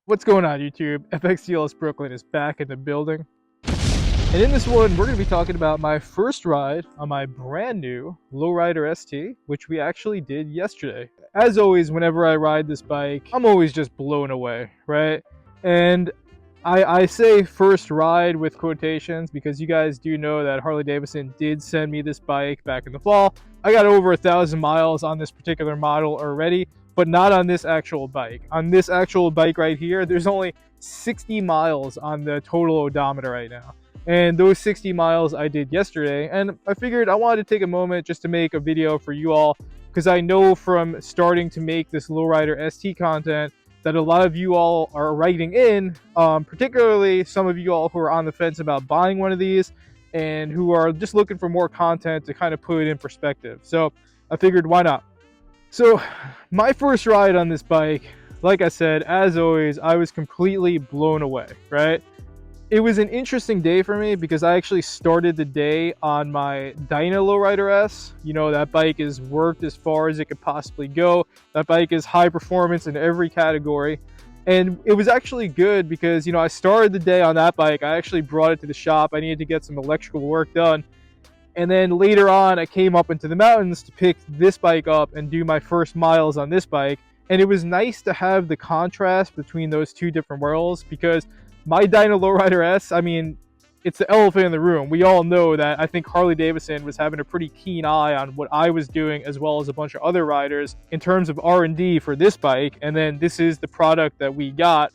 What's going on, YouTube? FXDLS Brooklyn is back in the building. And in this one, we're going to be talking about my first ride on my brand new Lowrider ST, which we actually did yesterday. As always, whenever I ride this bike, I'm always just blown away, right? And I say first ride with quotations because you guys do know that Harley-Davidson did send me this bike back in the fall. I got over 1,000 miles on this particular model already, but not on this actual bike. On this actual bike right here, there's only 60 miles on the total odometer right now. And those 60 miles I did yesterday, and I figured I wanted to take a moment just to make a video for you all, because I know from starting to make this Lowrider ST content that a lot of you all are writing in, particularly some of you all who are on the fence about buying one of these and who are just looking for more content to kind of put it in perspective. So I figured, why not? So my first ride on this bike, like I said, as always, I was completely blown away, right? It was an interesting day for me because I actually started the day on my Dyna Lowrider S. You know, that bike is worked as far as it could possibly go. That bike is high performance in every category. And it was actually good because, you know, I started the day on that bike. I actually brought it to the shop. I needed to get some electrical work done. And then later on, I came up into the mountains to pick this bike up and do my first miles on this bike. And it was nice to have the contrast between those two different worlds because my Dyna Lowrider S, I mean, it's the elephant in the room. We all know that I think Harley-Davidson was having a pretty keen eye on what I was doing as well as a bunch of other riders in terms of R&D for this bike. And then this is the product that we got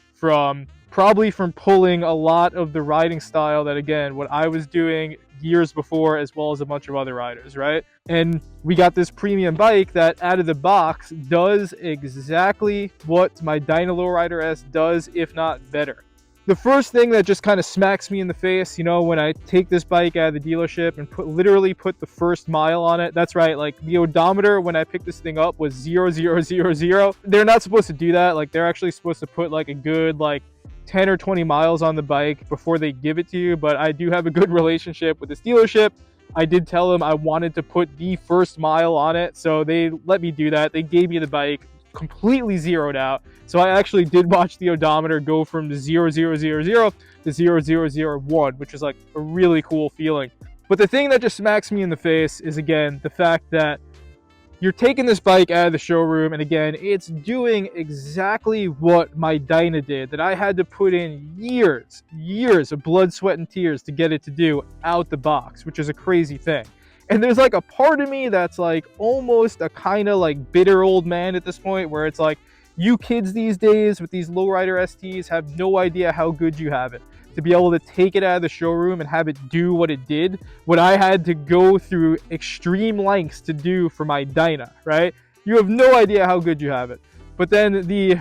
probably from pulling a lot of the riding style that, again, what I was doing years before as well as a bunch of other riders, right? And we got this premium bike that out of the box does exactly what my Dyna Lowrider S does, if not better. The first thing that just kind of smacks me in the face, you know, when I take this bike out of the dealership and literally put the first mile on it, that's right, like the odometer when I picked this thing up was 0,000. They're not supposed to do that. Like, they're actually supposed to put like a good 10 or 20 miles on the bike before they give it to you. But I do have a good relationship with this dealership. I did tell them I wanted to put the first mile on it, so they let me do that. They gave me the bike completely zeroed out. So I actually did watch the odometer go from 0,000 to 0,001, which is like a really cool feeling. But the thing that just smacks me in the face is, again, the fact that you're taking this bike out of the showroom, and again, it's doing exactly what my Dyna did, that I had to put in years of blood, sweat, and tears to get it to do out the box, which is a crazy thing. And there's like a part of me that's like almost a kind of like bitter old man at this point, where it's like, you kids these days with these Lowrider STs have no idea how good you have it. To be able to take it out of the showroom and have it do what it did, what I had to go through extreme lengths to do for my Dyna, right? You have no idea how good you have it. But then the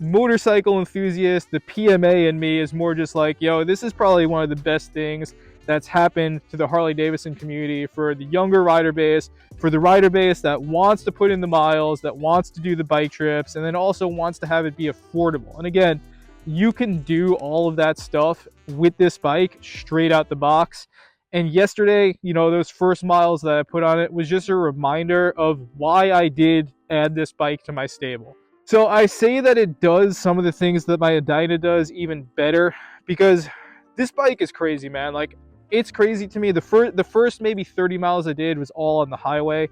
motorcycle enthusiast, the PMA in me is more just like, yo, this is probably one of the best things that's happened to the Harley-Davidson community for the younger rider base, for the rider base that wants to put in the miles, that wants to do the bike trips, and then also wants to have it be affordable. And again, you can do all of that stuff with this bike straight out the box. And yesterday, you know, those first miles that I put on it was just a reminder of why I did add this bike to my stable. So I say that it does some of the things that my Dyna does even better, because this bike is crazy, man. Like, it's crazy to me. The first maybe 30 miles I did was all on the highway,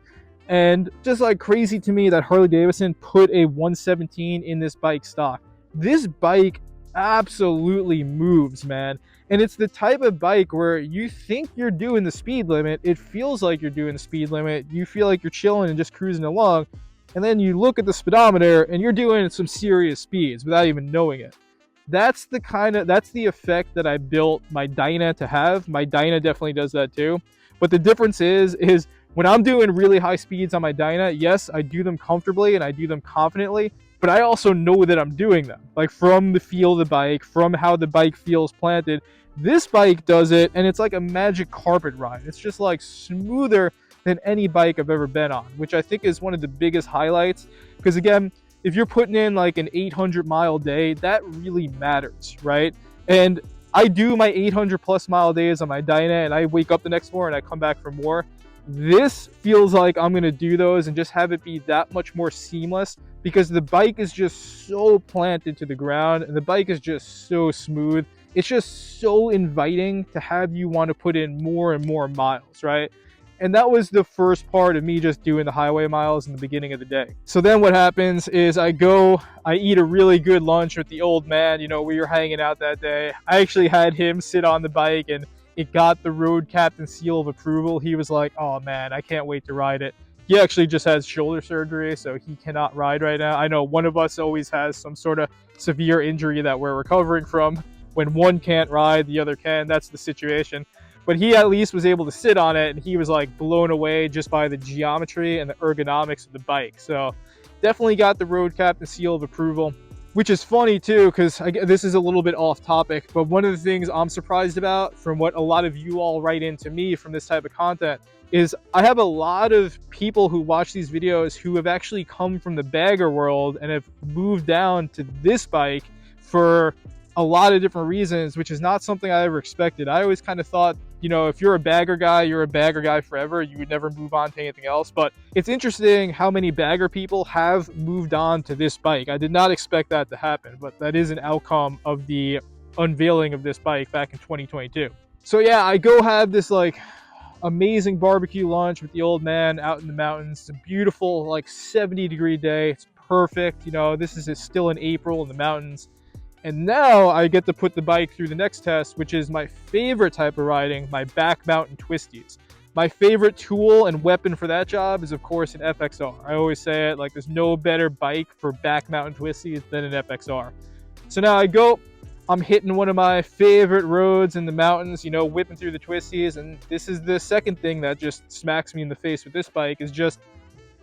and just like crazy to me that Harley-Davidson put a 117 in this bike stock. This bike absolutely moves, man. And it's the type of bike where you think you're doing the speed limit. It feels like you're doing the speed limit. You feel like you're chilling and just cruising along. And then you look at the speedometer and you're doing some serious speeds without even knowing it. That's the effect that I built my Dyna to have. My Dyna definitely does that too. But the difference is when I'm doing really high speeds on my Dyna, yes, I do them comfortably and I do them confidently, but I also know that I'm doing them. Like, from the feel of the bike, from how the bike feels planted. This bike does it, and it's like a magic carpet ride. It's just like smoother than any bike I've ever been on, which I think is one of the biggest highlights. Because again, if you're putting in like an 800-mile day, that really matters, right? And I do my 800+ mile days on my Dyna, and I wake up the next morning and I come back for more. This feels like I'm going to do those and just have it be that much more seamless because the bike is just so planted to the ground and the bike is just so smooth. It's just so inviting to have you want to put in more and more miles, right? And that was the first part of me just doing the highway miles in the beginning of the day. So then what happens is I eat a really good lunch with the old man. You know, we were hanging out that day. I actually had him sit on the bike and it got the road captain seal of approval. He was like, oh man, I can't wait to ride it. He actually just has shoulder surgery, so he cannot ride right now. I know one of us always has some sort of severe injury that we're recovering from. When one can't ride, the other can. That's the situation. But he at least was able to sit on it, and he was like blown away just by the geometry and the ergonomics of the bike. So definitely got the road captain seal of approval, which is funny too, because this is a little bit off topic, but one of the things I'm surprised about from what a lot of you all write into me from this type of content is I have a lot of people who watch these videos who have actually come from the bagger world and have moved down to this bike for a lot of different reasons, which is not something I ever expected. I always kind of thought, you know, if you're a bagger guy, you're a bagger guy forever. You would never move on to anything else. But it's interesting how many bagger people have moved on to this bike. I did not expect that to happen, but that is an outcome of the unveiling of this bike back in 2022. So yeah, I go have this like amazing barbecue lunch with the old man out in the mountains. It's a beautiful like 70-degree day. It's perfect. You know, this is still in April in the mountains. And now I get to put the bike through the next test, which is my favorite type of riding, my back mountain twisties. My favorite tool and weapon for that job is, of course, an FXR. I always say it, like there's no better bike for back mountain twisties than an FXR. So now I go, I'm hitting one of my favorite roads in the mountains, you know, whipping through the twisties. And this is the second thing that just smacks me in the face with this bike is just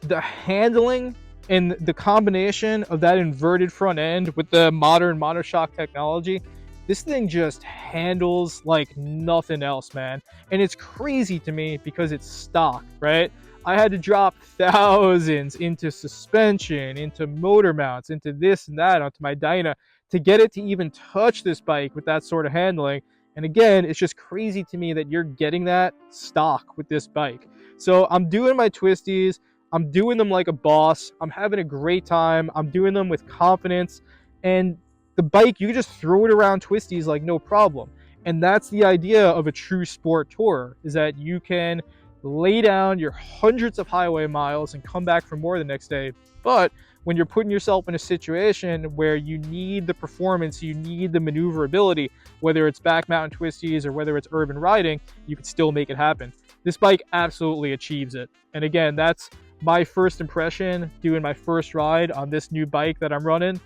the handling and the combination of that inverted front end with the modern monoshock technology. This thing just handles like nothing else, man. And it's crazy to me because it's stock, right? I had to drop thousands into suspension, into motor mounts, into this and that onto my Dyna to get it to even touch this bike with that sort of handling. And again, it's just crazy to me that you're getting that stock with this bike. So I'm doing my twisties. I'm doing them like a boss. I'm having a great time. I'm doing them with confidence. And the bike, you can just throw it around twisties like no problem. And that's the idea of a true sport tourer, is that you can lay down your hundreds of highway miles and come back for more the next day. But when you're putting yourself in a situation where you need the performance, you need the maneuverability, whether it's back mountain twisties or whether it's urban riding, you can still make it happen. This bike absolutely achieves it. And again, that's my first impression doing my first ride on this new bike that I'm running.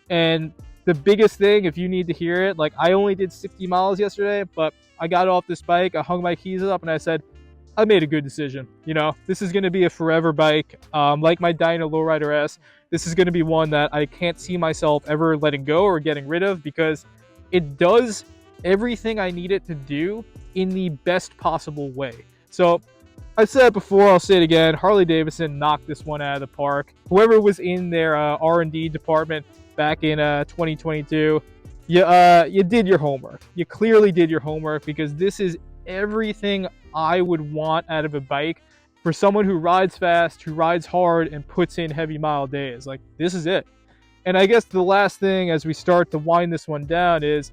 And the biggest thing, if you need to hear it, like I only did 60 miles yesterday, but I got off this bike, I hung my keys up and I said, I made a good decision. You know, this is going to be a forever bike. Like my Dyna Lowrider S, this is going to be one that I can't see myself ever letting go or getting rid of because it does everything I need it to do in the best possible way. So I said it before, I'll say it again, Harley Davidson knocked this one out of the park. Whoever was in their R&D department back in 2022, you did your homework. You clearly did your homework because this is everything I would want out of a bike for someone who rides fast, who rides hard, and puts in heavy mile days. Like, this is it. And I guess the last thing as we start to wind this one down is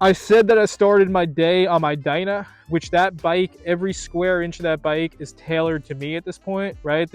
I said that I started my day on my Dyna, which that bike, every square inch of that bike is tailored to me at this point, right?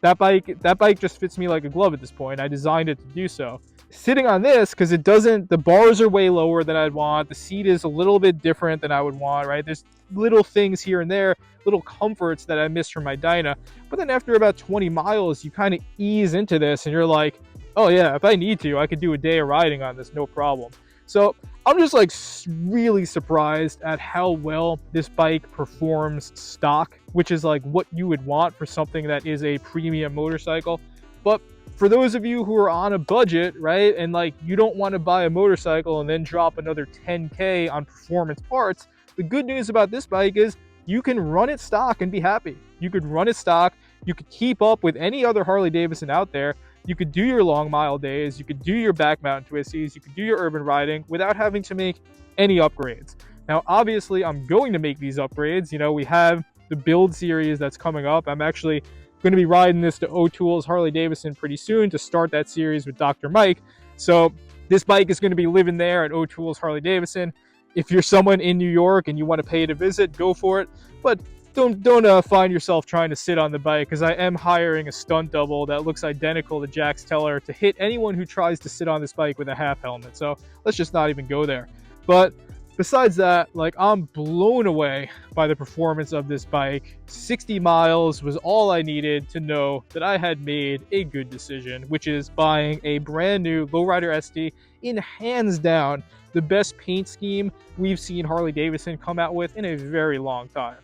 That bike just fits me like a glove at this point. I designed it to do so. Sitting on this, because the bars are way lower than I'd want. The seat is a little bit different than I would want, right? There's little things here and there, little comforts that I miss from my Dyna. But then after about 20 miles, you kind of ease into this and you're like, oh yeah, if I need to, I could do a day of riding on this, no problem. So I'm just like really surprised at how well this bike performs stock, which is like what you would want for something that is a premium motorcycle. But for those of you who are on a budget, right, and like you don't want to buy a motorcycle and then drop another 10K on performance parts, the good news about this bike is you can run it stock and be happy. You could run it stock. You could keep up with any other Harley Davidson out there. You could do your long mile days. You could do your back mountain twisties. You could do your urban riding without having to make any upgrades. Now, obviously, I'm going to make these upgrades. You know, we have the build series that's coming up. I'm actually going to be riding this to O'Toole's Harley Davidson pretty soon to start that series with Dr. Mike. So this bike is going to be living there at O'Toole's Harley Davidson. If you're someone in New York and you want to pay to visit, go for it. But don't find yourself trying to sit on the bike, because I am hiring a stunt double that looks identical to Jax Teller to hit anyone who tries to sit on this bike with a half helmet. So let's just not even go there. But besides that, like, I'm blown away by the performance of this bike. 60 miles was all I needed to know that I had made a good decision, which is buying a brand new Lowrider ST in hands down the best paint scheme we've seen Harley Davidson come out with in a very long time.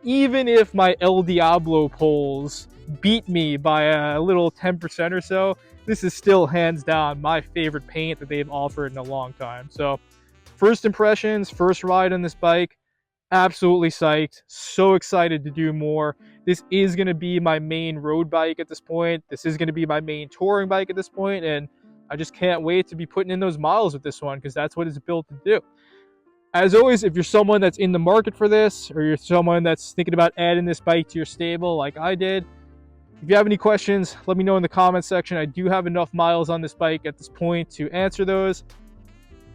Even if my El Diablo polls beat me by a little 10% or so, this is still hands down my favorite paint that they've offered in a long time. So first impressions, first ride on this bike, absolutely psyched. So excited to do more. This is going to be my main road bike at this point. This is going to be my main touring bike at this point, and I just can't wait to be putting in those miles with this one, because that's what it's built to do. As always, if you're someone that's in the market for this, or you're someone that's thinking about adding this bike to your stable like I did, if you have any questions, let me know in the comments section. I do have enough miles on this bike at this point to answer those.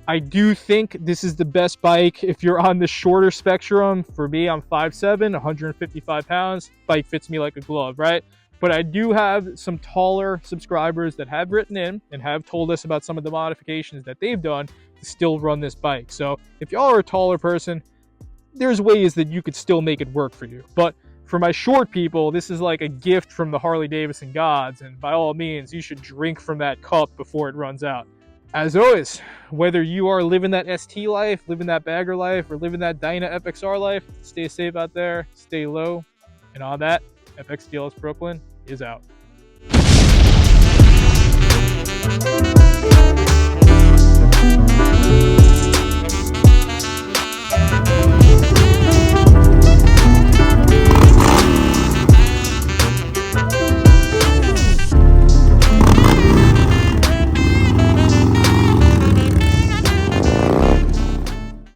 I do think this is the best bike if you're on the shorter spectrum. For me, I'm 5'7", 155 pounds. Bike fits me like a glove, right? But I do have some taller subscribers that have written in and have told us about some of the modifications that they've done to still run this bike. So if y'all are a taller person, there's ways that you could still make it work for you. But for my short people, this is like a gift from the Harley Davidson gods, and by all means, you should drink from that cup before it runs out. As always, whether you are living that ST life, living that bagger life, or living that Dyna FXR life, stay safe out there, stay low, and on that, FXDLS Brooklyn is out.